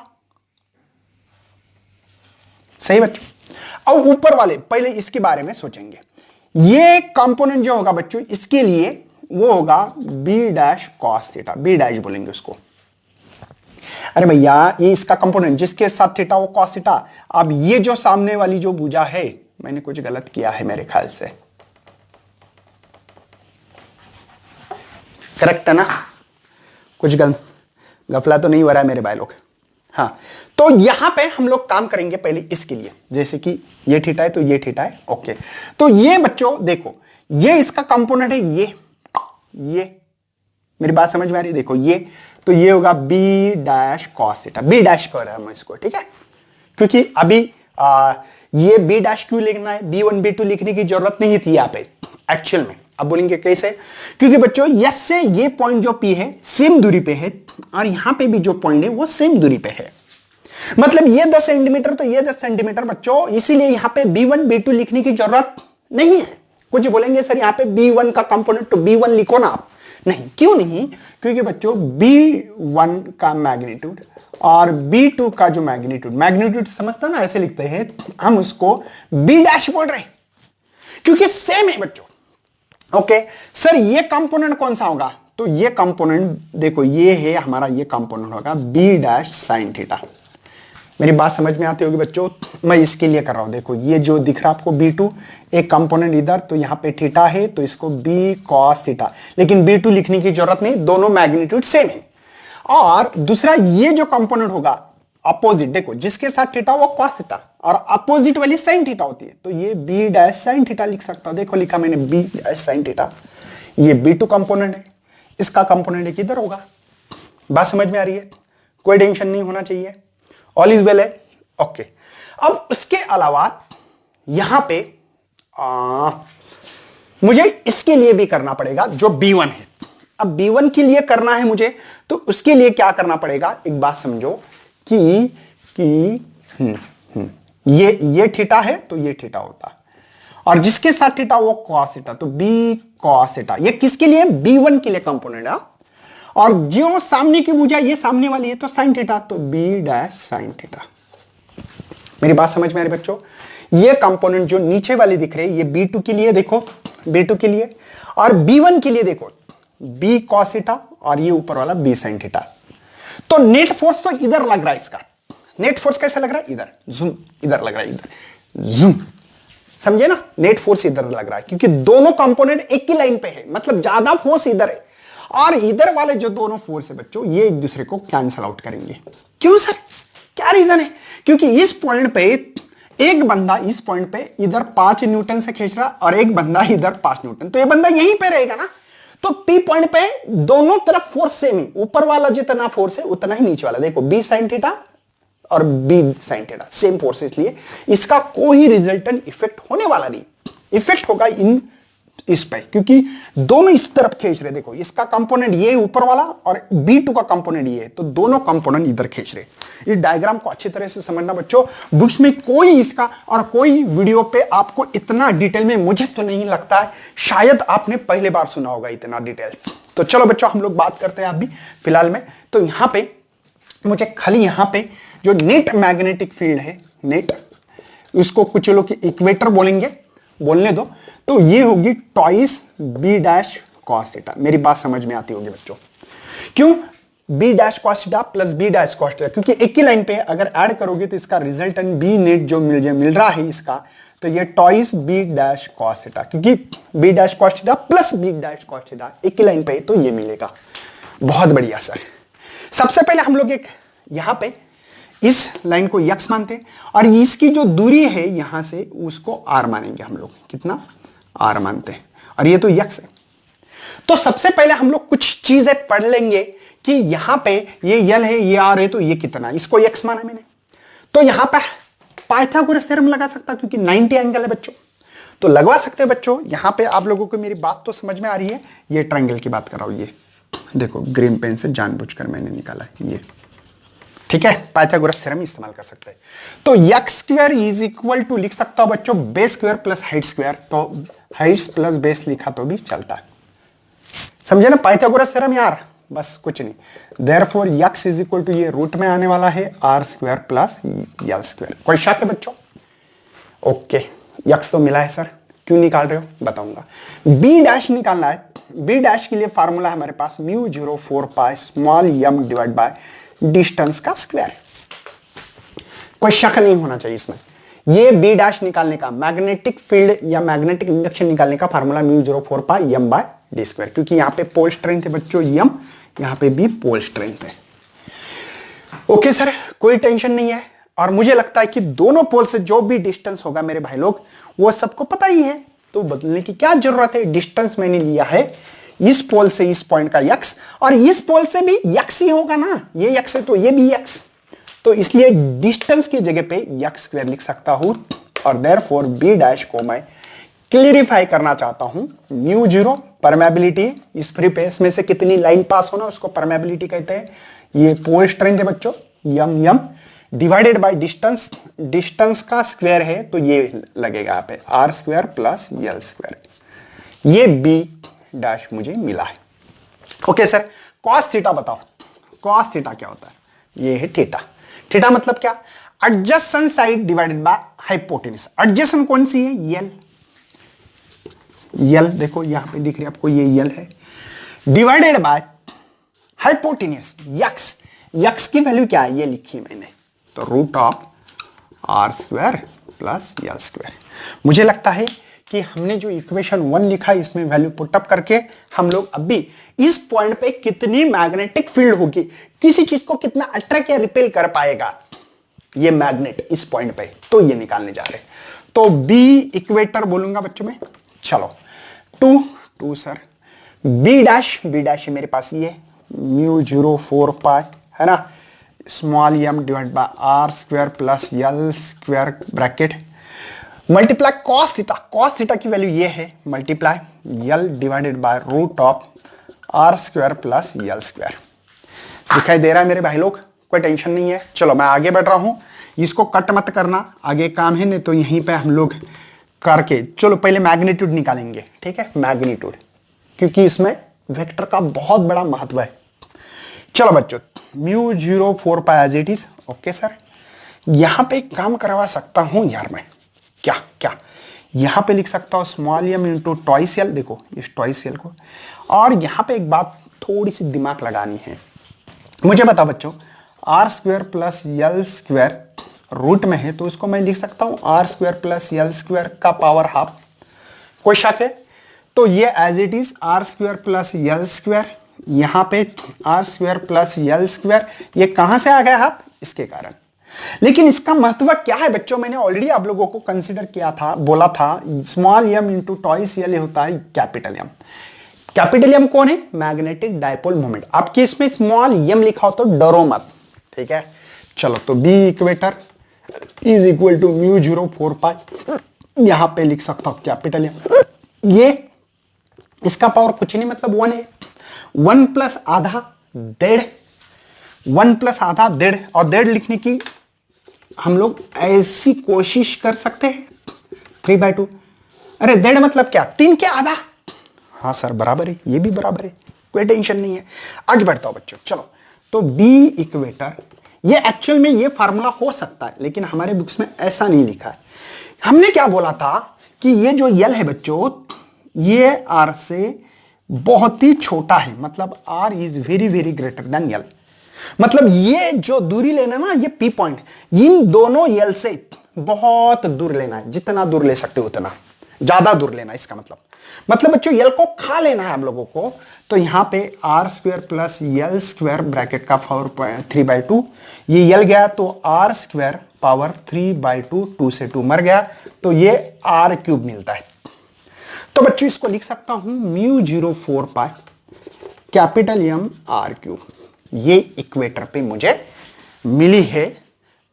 सही बच्चों। अब ऊपर वाले पहले इसके बारे में सोचेंगे। ये कंपोनेंट जो होगा बच्चों इसके लिए वो होगा b dash cos theta, b dash बोलेंगे उसको। अरे भैया ये इसका कंपोनेंट जिसके साथ थीटा वो कॉस थीटा। अब ये जो सामने वाली जो भुजा है, मैंने कुछ गलत किया है मेरे ख्याल से, करेक्ट है ना? कुछ गफला तो नहीं हो रहा है मेरे भाई लोग? हाँ, तो यहां पे हम लोग काम करेंगे पहले इसके लिए, जैसे कि ये थीटा है तो ये थीटा है, ओके। तो ये बच्चों देखो, ये इसका कंपोनेंट है, ये मेरी बात समझ में आ रही है? देखो ये तो ये होगा b dash cos theta, b dash कर रहा है हम इसको, ठीक है? क्योंकि अभी ये बी डैश क्यों लिखना है, B1 B2 लिखने की जरूरत नहीं थी यहाँ पे एक्चुअल में। अब बोलेंगे कैसे? क्योंकि बच्चों यस से ये पॉइंट जो P है सेम दूरी पे है, और यहां पे भी जो पॉइंट है वो सेम दूरी पे है। मतलब ये 10 सेंटीमीटर तो ये 10 सेंटीमीटर बच्चों, इसीलिए यहां पे B1 B2 लिखने की जरूरत नहीं है। कुछ बोलेंगे सर यहाँ पे B1 का कंपोनेंट तो B1 लिखो ना आप। नहीं, क्यों नहीं? क्योंकि बच्चों B1 का मैग्नीट्यूड और B2 का जो मैग्नीट्यूड समझता ना, ऐसे लिखते हैं हम उसको B डैश बोल रहे हैं क्योंकि सेम है बच्चों। ओके सर, ये कंपोनेंट कौन सा होगा? तो ये कंपोनेंट देखो, ये है हमारा, ये कंपोनेंट होगा बी डैश साइन थीटा। मेरी बात समझ में आती होगी बच्चों? मैं इसके लिए कर रहा हूं, देखो ये जो दिख रहा है आपको B2, एक कंपोनेंट इधर, तो यहां पे थीटा है तो इसको B cos थीटा, लेकिन B2 लिखने की जरूरत नहीं, दोनों मैग्नीट्यूड सेम है। और दूसरा ये जो कंपोनेंट होगा अपोजिट, देखो जिसके साथ थीटा वो cos थीटा, और अपोजिट वाली साइन थीटा होती है, तो ये B डैश साइन थीटा लिख सकता हूं। देखो लिखा मैंने B डैश साइन थीटा, ये B2 कंपोनेंट है, इसका कंपोनेंट एक इधर होगा। बात समझ में आ रही है? कोई टेंशन नहीं होना चाहिए, ऑल इज वेल है, ओके। अब उसके अलावा यहां पे मुझे इसके लिए भी करना पड़ेगा जो B1 है। अब B1 के लिए करना है मुझे, तो उसके लिए क्या करना पड़ेगा, एक बात समझो कि ये थीटा है तो ये थीटा होता, और जिसके साथ थीटा वो cos थीटा, तो B cos थीटा। ये किसके लिए? B1 के लिए कंपोनेंट है। और जो सामने की भुजा ये सामने वाली है तो साइन थीटा, तो B डैश साइन थीटा। मेरी बात समझ में आ रही बच्चों? ये कंपोनेंट जो नीचे वाली दिख रही है ये B2 के लिए, देखो B2 के लिए, और B1 के लिए देखो B cos थीटा, और ये ऊपर वाला B sin थीटा। तो नेट फोर्स तो इधर लग रहा है, इसका नेट फोर्स कैसा लग रहा है? इधर जूम, इधर लग रहा है, इधर जूम, समझे ना? नेट फोर्स इधर लग रहा है क्योंकि दोनों कंपोनेंट एक ही लाइन पे है, मतलब ज्यादा फोर्स इधर है, और इधर वाले जो दोनों फोर्स है बच्चों ये एक दूसरे को कैंसल आउट करेंगे। क्यों सर, क्या रीजन है? क्योंकि इस पॉइंट पे एक बंदा इस पॉइंट पे इधर 5 न्यूटन से खींच रहा और एक बंदा इधर 5 न्यूटन, तो ये बंदा यहीं पे रहेगा ना। तो P पॉइंट पे दोनों तरफ फोर्स सेम ही, ऊपर वाला जितना फोर्स है उतना ही नीचे वाला, देखो B sin थीटा और B sin theta same force, इसलिए इसका कोई रिजल्टेंट इफेक्ट होने वाला नहीं। इफेक्ट होगा इस पे, क्योंकि दोनों इस तरफ खींच रहे। देखो इसका कंपोनेंट ये ऊपर वाला और B2 का कंपोनेंट ये है, तो दोनों कंपोनेंट इधर खींच रहे। इस डायग्राम को अच्छी तरह से समझना बच्चों, बुक्स में कोई इसका और कोई वीडियो पे आपको इतना डिटेल में मुझे तो नहीं लगता है, शायद आपने पहले बार सुना होगा इतना डिटेल्स। तो चलो बच्चों हम लोग बात करते हैं अभी फिलहाल में। तो यहां पे मुझे खाली यहां पे जो नेट मैग्नेटिक फील्ड है, नेट, उसको कुछ लोग इक्वेटर बोलेंगे, बोलने दो, तो ये होगी twice B dash cos theta. मेरी बात समझ में आती होगी बच्चों? क्यों B dash cos theta plus B dash cos theta? क्योंकि एक ही लाइन पे अगर ऐड करोगे तो इसका रिजल्टेंट B नेट जो मिल रहा है इसका, तो ये twice B dash cos theta, क्योंकि B dash cos theta plus B dash cos theta एक ही लाइन पे है, तो ये मिलेगा। बहुत बढ़िया सर। सबसे पहले हम लोग एक यहां पे इस लाइन को यक्स मानते हैं, और इसकी जो दूरी है यहां से उसको आर मानेंगे हम लोग। कितना? आर मानते हैं, और ये तो यक्स है। तो सबसे पहले हम लोग कुछ चीजें पढ़ लेंगे कि यहां पे ये यल है, ये आर है, तो ये कितना, इसको यक्स माना मैंने। तो यहां पे पाइथागोरस थ्योरम लगा सकता क्योंकि 90 एंगल है बच्चों, तो लगवा सकते हैं बच्चों। यहां पे आप लोगों को मेरी बात तो समझ में आ रही है। ये ट्रायंगल की बात कर रहा हूं, ये देखो ग्रीन पेन से जानबूझकर मैंने निकाला है ये, ठीक है। पाइथागोरस थ्योरम इस्तेमाल कर सकते हैं। तो x square is equal to लिख सकता हूं बच्चों base square plus height square, तो हाइट प्लस बेस लिखा तो भी चलता है, समझे ना पाइथागोरस थ्योरम यार, बस कुछ नहीं। Therefore x is equal to ये रूट में आने वाला है r square plus l square. कोई शक है बच्चों? ओके, x तो मिला है सर, क्यों निकाल रहे हो बताऊंगा। b डैश निकालना है। b डैश के लिए फार्मूला है हमारे पास mu 0 4 pi small m divide by distance का स्क्वायर। कोई शक नहीं होना चाहिए इसमें। ये b डैश निकालने का मैग्नेटिक फील्ड या मैग्नेटिक इंडक्शन निकालने का फार्मूला म्यू 0 4 पाई m बाय डी स्क्वायर, क्योंकि यहां पे पोल स्ट्रेंथ है बच्चों m, यहां पे भी पोल स्ट्रेंथ है। ओके सर, कोई टेंशन नहीं है। और मुझे लगता है कि दोनों पोल से जो भी डिस्टेंस होगा मेरे भाई लोग वो सबको पता ही है, तो बदलने की क्या जरूरत है। डिस्टेंस मैंने लिया है इस पोल से इस पॉइंट का x, और इस पोल से भी x ही होगा ना, ये x है तो ये भी x, तो इसलिए डिस्टेंस की जगह पे x स्क्वायर लिख सकता हूं। और देयरफॉर b डैश को मैं क्लियरिफाई करना चाहता हूं। म्यू 0 परमेबिलिटी, इस फ्री स्पेस में से कितनी लाइन पास होना उसको परमेबिलिटी कहते हैं। ये पोल स्ट्रेंथ है बच्चों m divided by distance, distance का स्क्वायर है तो ये लगेगा यहाँ पे r square plus l square. ये बी डैश मुझे मिला है। ओके सर, कॉस थीटा बताओ, कॉस थीटा क्या होता है? ये है थीटा। थीटा मतलब क्या? Adjacent side divided by hypotenuse. Adjacent कौन सी है? यल, यल देखो यहां पे दिख रही है आपको, ये यल है, divided by hypotenuse x. X की वैल्यू क्या है ये लिखी मैंने, तो root of r square plus l square. मुझे लगता है कि हमने जो इक्वेशन 1 लिखा है इसमें वैल्यू पुटअप करके हम लोग अभी इस पॉइंट पे कितनी मैग्नेटिक फील्ड होगी, किसी चीज को कितना अट्रैक्ट या रिपेल कर पाएगा ये मैग्नेट इस पॉइंट पे, तो ये निकालने जा रहे हैं। तो बी इक्वेटर बोलूंगा बच्चों में। चलो टू सर, बी डैश मेरे पास ये म्यू 0 4 पाई है ना, small m divide by are square plus l square bracket multiply cos theta. Cos theta की वैल्यू ये है multiply l divided by root of r square plus l square. दिखाई दे रहा है मेरे भाई लोग? कोई टेंशन नहीं है। चलो मैं आगे बढ़ रहा हूं, इसको कट मत करना, आगे काम है नहीं तो यहीं पे हम लोग करके, चलो पहले मैग्नीट्यूड निकालेंगे, ठीक है, मैग्नीट्यूड, क्योंकि इसमें वेक्टर का बहुत बड़ा महत्व है। चलो बच्चों, mu 0 4 pi as it is. Okay sir, यहां पे एक काम करवा सकता हूं यार मैं, क्या क्या यहां पे लिख सकता हूं स्मॉल m इंटू टॉइस यल, देखो इस टॉइस यल को। और यहां पे एक बात थोड़ी सी दिमाग लगानी है, मुझे बताओ बच्चों, r square plus l square root में है तो इसको मैं लिख सकता हूं r square plus l square का पावर हाफ। कोई शक है? तो ये as it is r square plus l square, यहां पे r square plus l square, ये कहां से आ गया हाफ? इसके कारण। लेकिन इसका महत्व क्या है बच्चों? मैंने ऑलरेडी आप लोगों को कंसीडर किया था, बोला था स्मॉल m इंटू टॉइस यल होता है कैपिटल M। कैपिटल M कौन है? Magnetic dipole moment. आपके इसमें स्मॉल m लिखा हो तो डरो मत, ठीक है। चलो तो b equator is equal to mu 0 4 pi, यहां पे लिख सकता हूं कैपिटल M। ये इसका पावर कुछ नहीं मतलब 1 है, 1 प्लस आधा डेढ़, 1 प्लस आधा डेढ़, और डेढ़ लिखने की हम लोग ऐसी कोशिश कर सकते हैं 3/2। अरे डेढ़ मतलब क्या? 3 के आधा। हाँ सर बराबर है, ये भी बराबर है, कोई टेंशन नहीं है। आगे बढ़ता हूं बच्चों। चलो तो बी इक्वेटर, ये एक्चुअल में ये फार्मूला हो सकता है लेकिन हमारे बुक्स में ऐसा नहीं लिखा है। हमने क्या बोला था कि ये जो यल है बच्चों, ये आर से बहुत ही छोटा है, मतलब R is very very greater than L. मतलब ये जो दूरी लेना ना, ये पी पॉइंट, इन दोनों यल से बहुत दूर लेना है, जितना दूर ले सकते हो उतना, ज्यादा दूर लेना इसका मतलब बच्चों यल को खा लेना है हम लोगों को। तो यहां पे r square plus l square bracket का पावर 3/2, ये यल गया तो आर स्क्वायर पावर 3/2, 2 से 2 मर गया तो ये आर क्यूब मिलता है। तो बच्चों इसको लिख सकता हूं mu 0 4 pi capital M r cube. ये इक्वेटर पे मुझे मिली है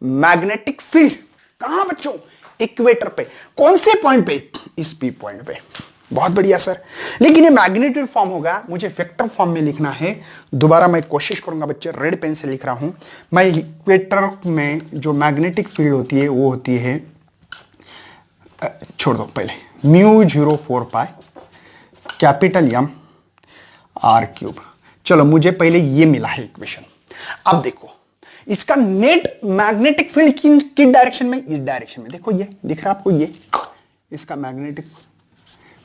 मैग्नेटिक फील्ड, कहां बच्चों? इक्वेटर पे। कौन से पॉइंट पे? इस पी पॉइंट पे। बहुत बढ़िया सर, लेकिन ये मैग्नीट्यूड फॉर्म होगा, मुझे वेक्टर फॉर्म में लिखना है। दोबारा मैं कोशिश करूंगा बच्चे, रेड पेन से लिख रहा हूं मैं। इक्वेटर में जो मैग्नेटिक फील्ड होती है वो होती है, छोड़ दो पहले, μ04π कैपिटल M r³। चलो मुझे पहले ये मिला है इक्वेशन। अब देखो इसका नेट मैग्नेटिक फील्ड किस डायरेक्शन में? इस डायरेक्शन में। देखो ये दिख रहा है आपको, ये इसका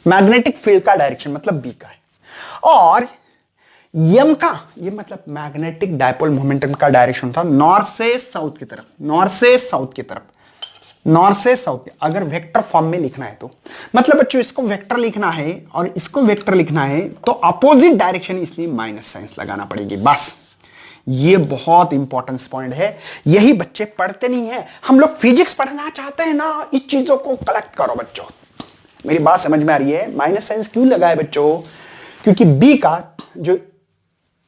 मैग्नेटिक फील्ड का डायरेक्शन मतलब बी का है, और यम का ये मतलब मैग्नेटिक डायपोल मोमेंटम का डायरेक्शन था नॉर्थ से साउथ की तरफ, नॉर्थ से साउथ की तरफ, नॉर्थ से साउथ। अगर वेक्टर फॉर्म में लिखना है तो मतलब बच्चों इसको वेक्टर लिखना है और इसको वेक्टर लिखना है तो अपोजिट डायरेक्शन, इसलिए माइनस साइंस लगाना पड़ेगी। बस ये बहुत इंपॉर्टेंट पॉइंट है, यही बच्चे पढ़ते नहीं है। हम लोग फिजिक्स पढ़ना चाहते हैं ना, इस चीजों को कलेक्ट करो बच्चों। मेरी बात समझ में आ रही है? माइनस साइंस क्यों लगा है बच्चों? क्योंकि बी का जो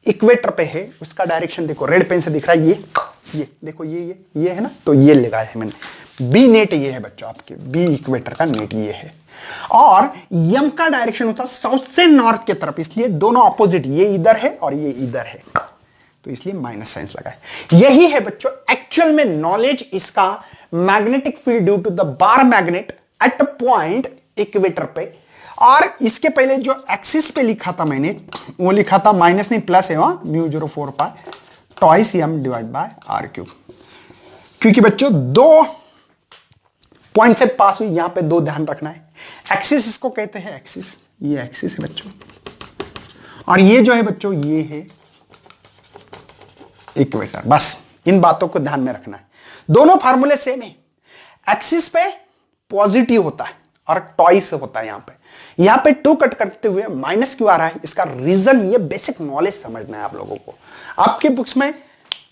इक्वेटर पे है उसका डायरेक्शन देखो, रेड पेन से दिख रहा है, ये देखो, ये है ना, तो ये लगाया है मैंने। बी नेट ये है बच्चों, आपके बी इक्वेटर का नेट ये है, और यम का डायरेक्शन होता है साउथ से नॉर्थ की तरफ, इसलिए दोनों अपोजिट, ये इधर है और ये इधर है, तो इसलिए माइनस साइंस लगा है। यही है बच्चों एक्चुअल में नॉलेज इसका, magnetic field due to the bar magnet at point equator पे। और इसके पहले जो एक्सिस पे लिखा था मैंने, वो लिखा था माइनस नहीं प्लस है, वहां μ04π toys m divide bye r³। क्योंकि बच्चों दो पॉइंट से पास हुई, यहां पे दो ध्यान रखना है। एक्सिस इसको कहते हैं, एक्सिस, ये एक्सिस है बच्चों, और ये जो है बच्चों ये है इक्वेटर। बस इन बातों को ध्यान में रखना है। दोनों फार्मूले सेम है, एक्सिस पे पॉजिटिव होता है और टॉइस होता है। यहां पे 2 कट करते हुए माइनस क्यों आ रहा है, इसका रीजन, ये बेसिक नॉलेज समझना है आप लोगों को। आपके बुक्स में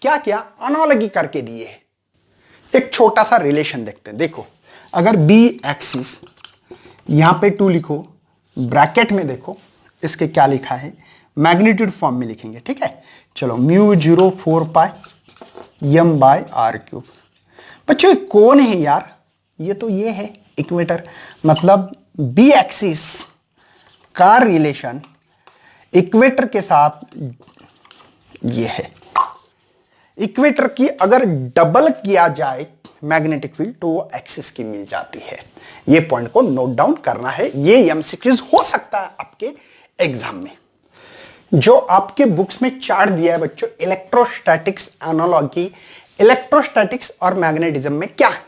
क्या क्या एनालॉजी करके दिए है, एक छोटा सा रिलेशन देखते हैं। देखो अगर बी एक्सिस, यहां पे 2 लिखो, ब्रैकेट में देखो इसके क्या लिखा है, मैग्नीट्यूड फॉर्म में लिखेंगे, ठीक है। चलो μ04π m बाय r³। बच्चों कौन है यार? ये तो ये है इक्वेटर, मतलब बी एक्सिस का रिलेशन इक्वेटर के साथ ये है। इक्वेटर की अगर डबल किया जाए मैग्नेटिक फील्ड तो वो एक्सिस की मिल जाती है। ये पॉइंट को नोट डाउन करना है, ये एमसीक्यूज हो सकता है आपके एग्जाम में। जो आपके बुक्स में चार्ट दिया है बच्चों, इलेक्ट्रोस्टैटिक्स एनालॉजी, इलेक्ट्रोस्टैटिक्स और मैग्नेटिज्म में क्या है।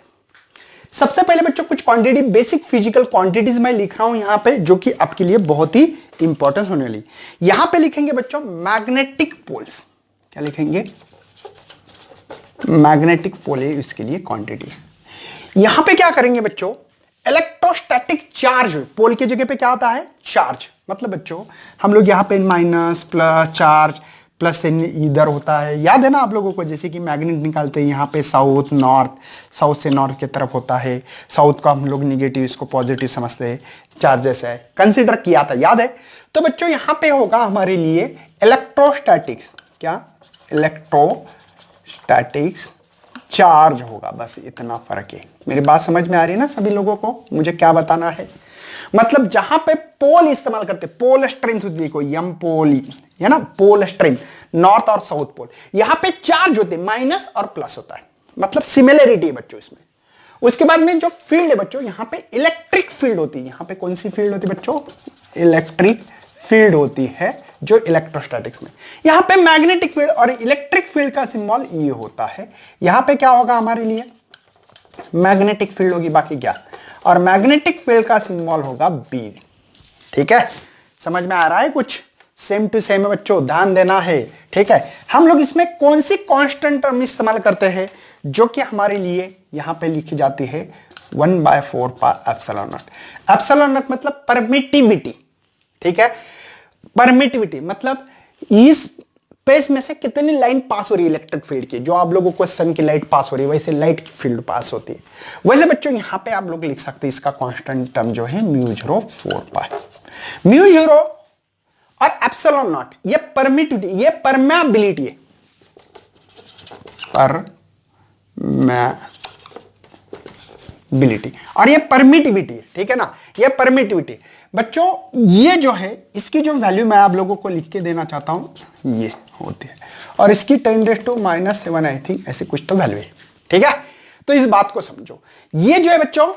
सबसे पहले बच्चों कुछ क्वांटिटी, बेसिक फिजिकल क्वांटिटीज मैं लिख रहा हूं यहां पे, जो कि आपके लिए बहुत ही इंपॉर्टेंस होने वाली। यहां पे लिखेंगे बच्चों मैग्नेटिक पोल्स, क्या लिखेंगे? मैग्नेटिक पोल है, इसके लिए क्वांटिटी है। यहां पे क्या करेंगे बच्चों, इलेक्ट्रोस्टैटिक चार्ज, पोल की जगह पे क्या आता है? चार्ज। मतलब बच्चों हम लोग यहां पे माइनस प्लस चार्ज, प्लस से इधर होता है, याद है ना आप लोगों को, जैसे कि मैग्नेट निकालते हैं, यहाँ पे साउथ नॉर्थ, साउथ से नॉर्थ की तरफ होता है, साउथ का हम लोग निगेटिव, इसको पॉजिटिव समझते हैं, चार्ज जैसा है, कंसीडर किया था, याद है। तो बच्चों यहाँ पे होगा हमारे लिए इलेक्ट्रोस्टैटिक्स, क्या? इलेक्ट्रोस्टैटिक्स चार्ज होगा, बस इतना फर्क है। मेरी बात समझ में आ रही है ना सभी लोगों को? मुझे क्या बताना है, मतलब जहां पे पोल इस्तेमाल करते, पोल स्ट्रेंथ देखो, यम पोल है ना, पोल स्ट्रेंथ, नॉर्थ और साउथ पोल, यहां पे चार्ज होते, माइनस और प्लस होता है, मतलब सिमिलरिटी है बच्चों इसमें। उसके बाद में जो फील्ड है बच्चों, यहां पे इलेक्ट्रिक फील्ड होती है। यहां पे कौन सी फील्ड होती है बच्चों? इलेक्ट्रिक फील्ड होती है जो इलेक्ट्रोस्टैटिक्स में। यहां पे मैग्नेटिक फील्ड और इलेक्ट्रिक फील्ड का सिंबल ये होता है। यहां पे क्या होगा हमारे लिए? मैग्नेटिक फील्ड होगी, बाकी क्या, और मैग्नेटिक फील्ड का सिंबल होगा बी। ठीक है, समझ में आ रहा है कुछ? सेम टू सेम है बच्चों, ध्यान देना है, ठीक है। हम लोग इसमें कौन सी कांस्टेंट टर्म इस्तेमाल करते हैं, जो कि हमारे लिए यहां पे लिखी जाती है 1/4 pi epsilon not. Epsilon not मतलब परमिटिविटी, ठीक है। परमिटिविटी मतलब इस स्पेस में से कितनी लाइन पास हो रही है इलेक्ट्रिक फील्ड की, जो आप लोगों को सन की लाइट पास हो रही है वैसे लाइट की फील्ड पास होती है। वैसे बच्चों यहां पे आप लोग लिख सकते हैं इसका कांस्टेंट टर्म जो है μ04 पाई। μ0 और एप्सिलॉन नॉट ये परमिटिविटी, ये परमेबिलिटी है, परमिटिविटी, और ये परमिटिविटी है, ठीक है ना, ये परमिटिविटी। बच्चों ये जो है इसकी जो वैल्यू मैं आप लोगों को लिख के देना चाहता हूं ये होती है, और इसकी 10⁻⁻⁷ आई थिंक ऐसी कुछ तो वैल्यू है, ठीक है। तो इस बात को समझो, ये जो है बच्चों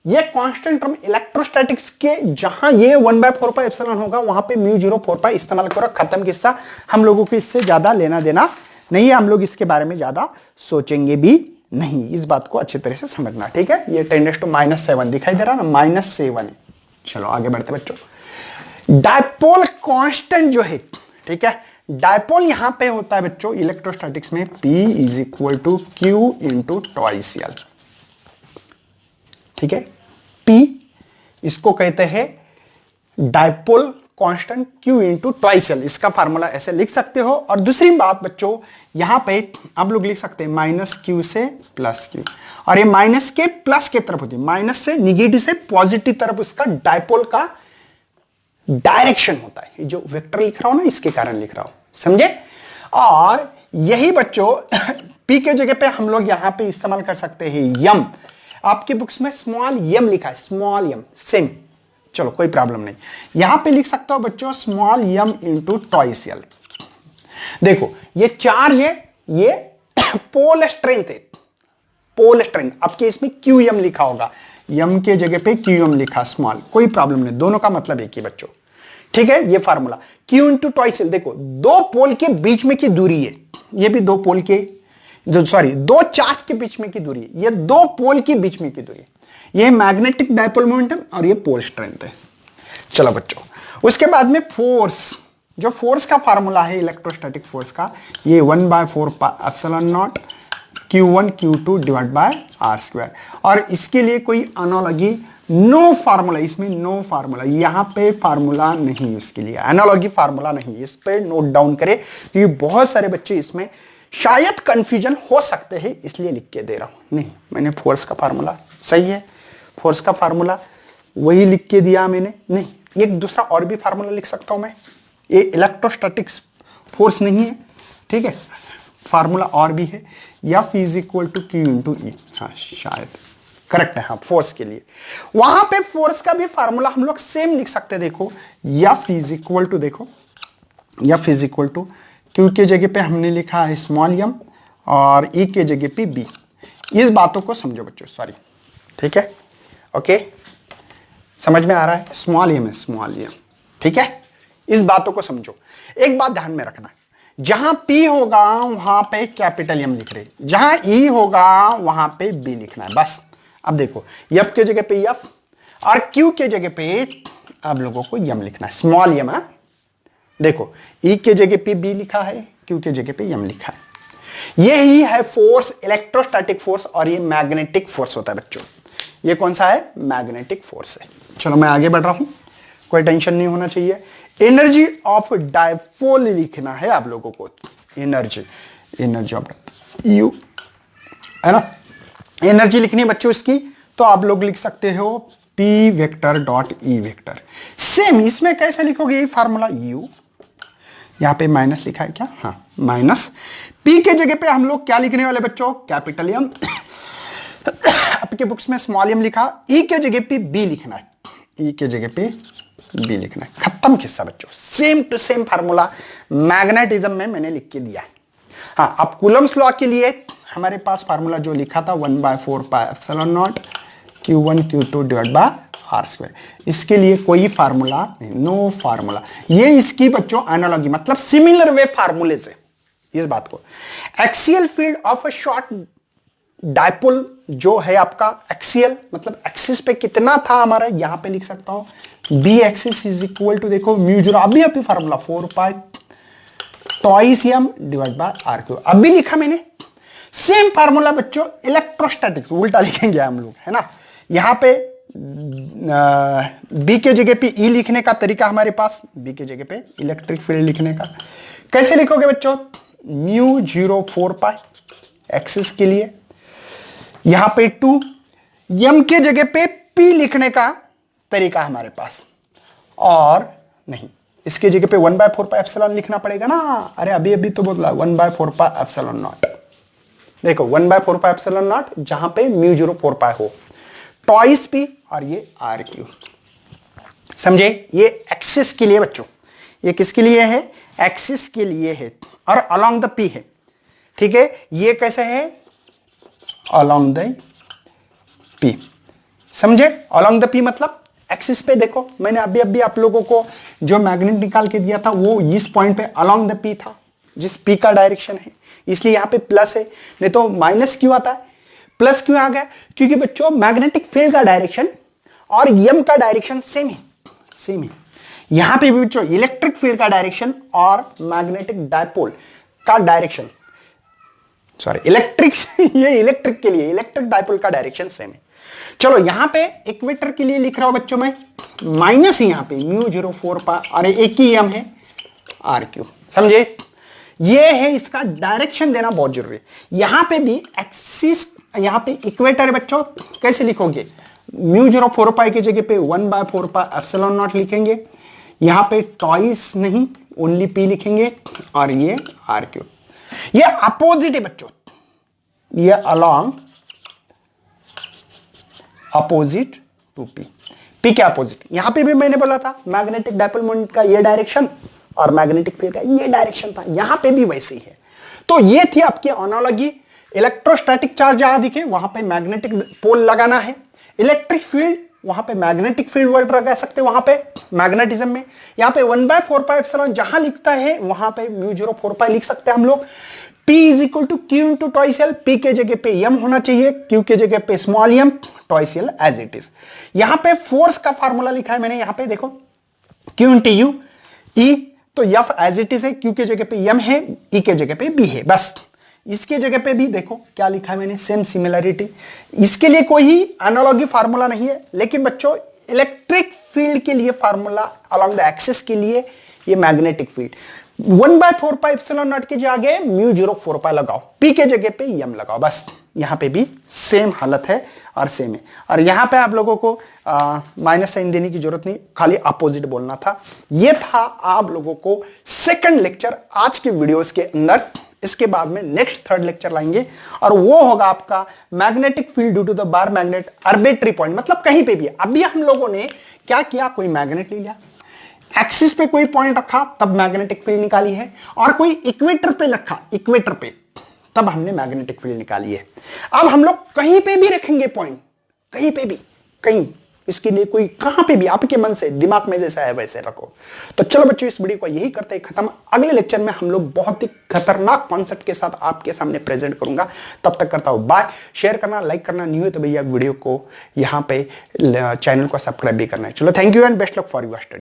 ये कांस्टेंट टर्म इलेक्ट्रोस्टैटिक्स के जहां ये 1/4πε होगा वहां पे μ0/4π इस्तेमाल करो, खत्म किस्सा। हम लोगों को इससे ज्यादा लेना देना नहीं है, हम लोग इसके बारे में ज्यादा सोचेंगे भी नहीं, इस बात को अच्छी तरह से समझना, ठीक है। ये 10⁻⁷ दिखाई दे रहा ना, -7। चलो आगे बढ़ते बच्चों। डायपोल कांस्टेंट जो है, ठीक है, डायपोल यहां पे होता है बच्चों इलेक्ट्रोस्टैटिक्स में P = Q × twice L, ठीक है। P इसको कहते हैं dipole constant Q × twice L, इसका फार्मूला ऐसे लिख सकते हो। और दूसरी बात बच्चों यहां पे आप लोग लिख सकते हैं -Q से +Q, और ये माइनस के प्लस की तरफ होती है, माइनस से निगेटिव से पॉजिटिव तरफ उसका डायपोल का डायरेक्शन होता है। जो वेक्टर लिख रहा हूं ना इसके कारण लिख रहा हूं, समझे। और यही बच्चों P के जगह पे हम लोग यहां पे इस्तेमाल कर सकते हैं यम। आपकी बुक्स में स्मॉल यम लिखा है, स्मॉल यम सेम, चलो कोई प्रॉब्लम नहीं, यहां पे लिख सकता हूं बच्चों स्मॉल यम × twice L। देखो ये चार्ज है, ये पोल स्ट्रेंथ है, पोल स्ट्रेंथ। आपके इसमें QM लिखा होगा, यम के जगह पे QM लिखा स्मॉल, कोई प्रॉब्लम नहीं, दोनों का मतलब एक ही बच्चों, ठीक है। ये फार्मूला Q × twice L, देखो दो पोल के बीच में की दूरी है, ये भी दो पोल के दो चार्ज के बीच में की दूरी है, ये दो पोल के बीच में की दूरी है, ये मैग्नेटिक डायपोल मोमेंटम और ये पोल स्ट्रेंथ है। चलो बच्चों उसके बाद में फोर्स, जो फोर्स का फार्मूला है इलेक्ट्रोस्टैटिक फोर्स का, ये 1/4πε0 Q1 Q2 /r²। और इसके लिए कोई एनालॉजी नो फार्मूला, इसमें नो फार्मूला, यहां पे फार्मूला नहीं, इसके लिए एनालॉजी फार्मूला नहीं, इस पे नोट डाउन करें क्योंकि बहुत सारे बच्चे इसमें शायद कंफ्यूजन हो सकते हैं, इसलिए लिख के दे रहा हूं। नहीं, मैंने फोर्स का फार्मूला सही है, फोर्स का फार्मूला वही लिख के दिया मैंने, नहीं एक दूसरा और भी फार्मूला लिख सकता हूं मैं, ये इलेक्ट्रोस्टैटिक्स फोर्स नहीं है, ठीक है, फार्मूला और भी है, F = Q × E, हाँ शायद करेक्ट है, हाँ फोर्स के लिए वहां पे फोर्स का भी फार्मूला हम लोग सेम लिख सकते हैं। देखो F = देखो F = Q के जगह पे हमने लिखा है स्मॉल m और E के जगह पे B। इस बातों को समझो बच्चों, सॉरी, ठीक है, ओके समझ में आ रहा है, स्मॉल m है, स्मॉल m, ठीक है। इस बातों को समझो, एक बात ध्यान में रखना, जहां P होगा वहां पे कैपिटल M लिख रहे, जहां E होगा वहां पे B लिखना है, बस। अब देखो F के जगह पे F और Q के जगह पे आप लोगों को M लिखना है, स्मॉल m है। देखो E के जगह पे B लिखा है, Q के जगह पे M लिखा है। यही है फोर्स, इलेक्ट्रोस्टैटिक फोर्स, और ये मैग्नेटिक फोर्स होता है बच्चों। ये कौन सा है? मैग्नेटिक फोर्स है। चलो मैं आगे बढ़ रहा हूं, कोई टेंशन नहीं होना चाहिए। एनर्जी ऑफ डायपोल लिखना है आप लोगों को, एनर्जी ऑफ यू है ना, एनर्जी लिखनी है बच्चों इसकी, तो आप लोग लिख सकते हो P vector dot E vector. Same इसमें कैसे लिखोगे, ये फार्मूला U, यहां पे माइनस लिखा है क्या, हाँ माइनस, P के जगह पे हम लोग क्या लिखने वाले बच्चों, कैपिटल M, आपके बुक्स में स्मॉल m लिखा, E के जगह पे B लिखना है, E के जगह पे B लिखना है, खत्म किस्सा बच्चों। Same to same formula magnetism में मैंने लिख के दिया है। हाँ, अब कूलम्स लॉ के लिए हमारे पास फार्मूला जो लिखा था 1/4πε0 Q1 Q2 /r², इसके लिए कोई फार्मूला नहीं, नो फार्मूला। ये इसकी बच्चों एनालॉजी, मतलब सिमिलर वे फार्मूले से, इस बात को axial field of a short dipole जो है आपका एक्सियल, मतलब एक्सिस पे कितना था हमारा, यहां पे लिख सकता हूं B एक्सिस = देखो μ0, अभी फार्मूला 4π twice m /r², अभी लिखा मैंने। सेम फार्मूला बच्चों इलेक्ट्रोस्टैटिक्स, उल्टा लिखेंगे हम लोग, है ना। यहां पे B के जगह पे E लिखने का तरीका हमारे पास, B के जगह पे इलेक्ट्रिक फील्ड लिखने का कैसे लिखोगे बच्चों, μ0 4π एक्सिस के लिए, यहां पे 2 m के जगह पे P लिखने का तरीका हमारे पास, और नहीं इसके जगह पे 1/4πε लिखना पड़ेगा ना। अरे अभी तो बोला 1/4πε0, देखो 1/4πε0 जहां पे μ0 4π हो, टॉइस पी और ये आर क्यू। समझे? ये एक्सिस के लिए बच्चों, ये किसके लिए है? एक्सिस के लिए है और अलोंग द पी है। ठीक है, ये कैसे है? Along the P. समझे? अलोंग द पी मतलब एक्सिस पे। देखो मैंने अभी अभी आप लोगों को जो मैग्नेट निकाल के दिया था वो इस पॉइंट पे अलोंग द पी था, जिस पी का डायरेक्शन है, इसलिए यहां पे प्लस है, नहीं तो माइनस क्यों आता है? प्लस क्यों आ गया? क्योंकि बच्चों मैग्नेटिक फील्ड का डायरेक्शन और एम का डायरेक्शन सेम है, सेम है। यहां पे भी बच्चों इलेक्ट्रिक फील्ड का डायरेक्शन और मैग्नेटिक डायपोल का डायरेक्शन, सॉरी इलेक्ट्रिक ये इलेक्ट्रिक के लिए इलेक्ट्रिक डायपोल का डायरेक्शन सेम है। चलो यहां पे इक्वेटर के लिए लिख रहा हूं बच्चों मैं माइनस, यहां पे μ04 पाई और एक ही एम है आर क्यू। समझे? ये है, इसका डायरेक्शन देना बहुत जरूरी है। यहां पे भी एक्सिस, यहां पे इक्वेटर है बच्चों, कैसे लिखोगे? μ04 पाई की जगह पे 1/4 पाई एप्सिलॉन नॉट लिखेंगे। यहां पे टॉइस नहीं, ओनली पी लिखेंगे और ये आर क्यू। ये अपोजिट है बच्चों, ये along opposite to P. P के अपोजिट। यहां पे भी मैंने बोला था मैग्नेटिक डायपोल मोमेंट का ये डायरेक्शन और मैग्नेटिक फील्ड का ये डायरेक्शन था, यहां पे भी वैसे ही है। तो ये थी आपकी एनालॉजी। इलेक्ट्रोस्टैटिक चार्ज जहां दिखे वहां पे मैग्नेटिक पोल लगाना है, इलेक्ट्रिक फील्ड वहां पे मैग्नेटिक फील्ड वर्ड लगा सकते हैं, वहां पे मैग्नेटिज्म में। यहां पे 1/4 पाई एप्सिलॉन जहां लिखता है वहां पे μ04 पाई लिख सकते हैं हम लोग। P is equal to q into twice l. P के जगह पे एम होना चाहिए, क्यू के जगह पे small m, twice l as it is. यहां पे फोर्स का फार्मूला लिखा है मैंने, यहां पे देखो क्यू इंटू यू ई, तो एफ एज इट इज है, क्यू के जगह पे एम है, ई के जगह पे बी है, बस। इसके जगह पे भी देखो क्या लिखा है मैंने, सेम सिमिलरिटी। इसके लिए कोई एनालॉजी फार्मूला नहीं है, लेकिन बच्चों इलेक्ट्रिक फील्ड के लिए फार्मूला अलोंग द एक्सिस के लिए ये magnetic field 1/4 pi epsilon not के जगह μ04 पाई लगाओ, पी के जगह पे एम लगाओ, बस। यहां पे भी सेम हालत है और सेम है। और यहां पे आप लोगों को माइनस साइन देने की जरूरत नहीं, खाली अपोजिट बोलना था। ये था आप लोगों को सेकंड लेक्चर आज के वीडियोस के अंदर। इसके बाद में नेक्स्ट थर्ड लेक्चर लाएंगे और वो होगा आपका magnetic field due to the bar magnet arbitrary point, मतलब कहीं पे भी। अभी हम लोगों ने क्या किया, कोई मैग्नेट ले लिया, एक्सिस पे कोई पॉइंट रखा, तब मैग्नेटिक फील्ड निकाली है, और कोई इक्वेटर पे रखा, इक्वेटर पे, तब हमने मैग्नेटिक फील्ड निकाली है। अब हम लोग कहीं पे भी रखेंगे पॉइंट, कहीं पे भी, कहीं, इसके लिए कोई कहां पे भी आपके मन से, दिमाग में जैसा है वैसे रखो। तो चलो बच्चों इस वीडियो को यही करते हैं खत्म। अगले लेक्चर में हम लोग बहुत ही खतरनाक कॉन्सेप्ट के साथ आपके सामने प्रेजेंट करूंगा। तब तक करता हूं बाय। शेयर करना, लाइक करना, न्यू है तो भैया वीडियो को यहां पे चैनल को सब्सक्राइब भी करना है। चलो thank you and best luck for your study.